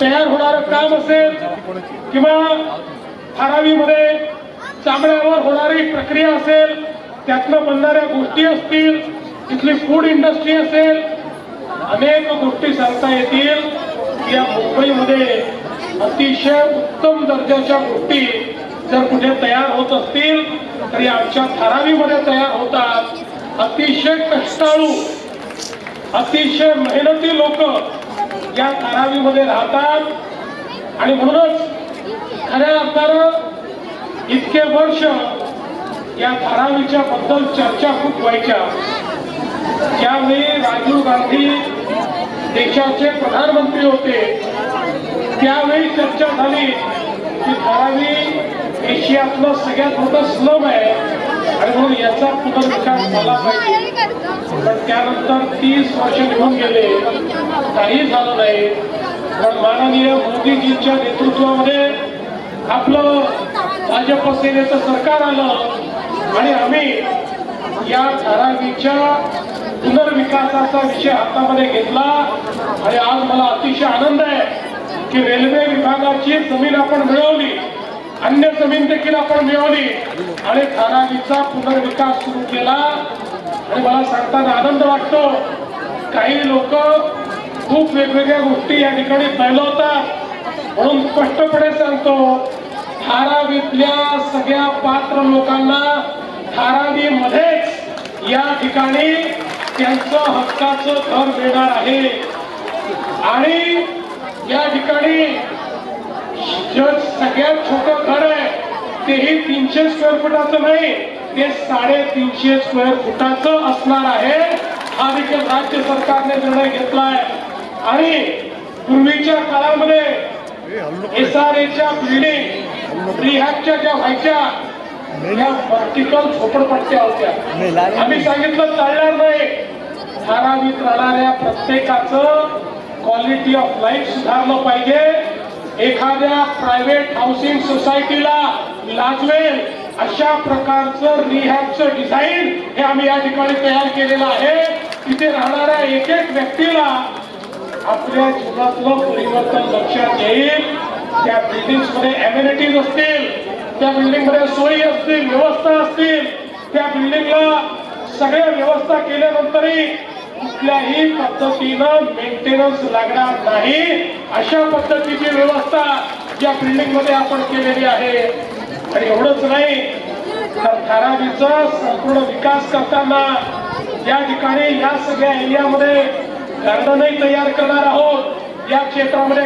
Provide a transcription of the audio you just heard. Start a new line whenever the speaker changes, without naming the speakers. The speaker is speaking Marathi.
तयार होणारं काम असेल किंवा धारावीमध्ये चामड्यावर होणारी प्रक्रिया असेल, त्यातनं बनणाऱ्या गोष्टी असतील, इथली फूड इंडस्ट्री असेल, अनेक गोष्टी सांगता येतील. या मुंबईमध्ये अतिशय उत्तम दर्जाच्या गोष्टी जर कुठे तयार होत असतील तरी आमच्या धारावीमध्ये तयार होतात. अतिशय कष्टाळू, अतिशय मेहनती लोक या धारावीमध्ये राहतात आणि म्हणूनच खऱ्या अर्थानं इतके वर्ष या धारावीच्या बद्दल चर्चा खूप व्हायच्या. ज्यावेळी राजीव गांधी देशाचे प्रधानमंत्री होते त्यावेळी चर्चा झाली की धारावी एशियातलं सगळ्यात मोठं स्लम आहे आणि म्हणून याचा पुनर्विकास झाला पाहिजे. पण त्यानंतर 30 वर्ष निघून गेले, काही झालं नाही. पण माननीय मोदीजींच्या नेतृत्वामध्ये आपलं भाजप सेनेचं सरकार आलं आणि आम्ही या धारावीच्या पुनर्विकासाचा विषय हातामध्ये घेतला. आणि आज मला अतिशय आनंद आहे की रेल्वे विभागाची जमीन आपण मिळवली, अन्य जमीन देखील आपण मिळवली आणि धारावीचा पुनर्विकास सुरू केला. आणि मला सांगताना आनंद वाटतो, काही लोक खूप वेगवेगळ्या गोष्टी या ठिकाणी फैलवतात. म्हणून स्पष्टपणे सांगतो, धारावीतल्या सगळ्या पात्र लोकांना धारावीमध्येच या ठिकाणी त्यांचं हक्काचं घर मिळणार आहे. आणि या ठिकाणी सगळ्यात छोटं घर आहे तेही 300 स्क्वेअर फुटाचं नाही, ते 350 स्क्वेअर फुटाचं असणार आहे. हा देखील राज्य सरकारने निर्णय घेतलाय. आणि पूर्वीच्या काळामध्ये SRAच्या बिल्डिंग रिहॅबच्या ज्या व्हायच्या त्या वर्टिकल झोपडपट्ट्या होत्या. आम्ही सांगितलं चालणार नाही. धारावीत राहणाऱ्या प्रत्येकाचं क्वालिटी ऑफ लाईफ सुधारलं पाहिजे. एखाद्या प्रायव्हेट हाऊसिंग सोसायटीला लाजवेल अशा प्रकारचं रिहॅबचं डिझाईन हे आम्ही या ठिकाणी तयार केलेलं आहे. तिथे राहणाऱ्या एक एक व्यक्तीला आपल्या जीवनातलं परिवर्तन लक्षात येईल. त्या बिल्डिंग्स मध्ये अमेनिटीज असतील, त्या बिल्डिंग मध्ये सोयी असतील, व्यवस्था असतील, त्या बिल्डिंगला सगळ्या व्यवस्था केल्यानंतरही कुठल्याही पद्धतीनं मेंटेनन्स लागणार नाही, अशा पद्धतीची व्यवस्था या बिल्डिंग मध्ये आपण केलेली आहे. आणि एवढंच नाही तर धारावीचा संपूर्ण विकास करताना या ठिकाणी या सगळ्या एरियामध्ये गार्डनही तयार करणार आहोत. या क्षेत्रामध्ये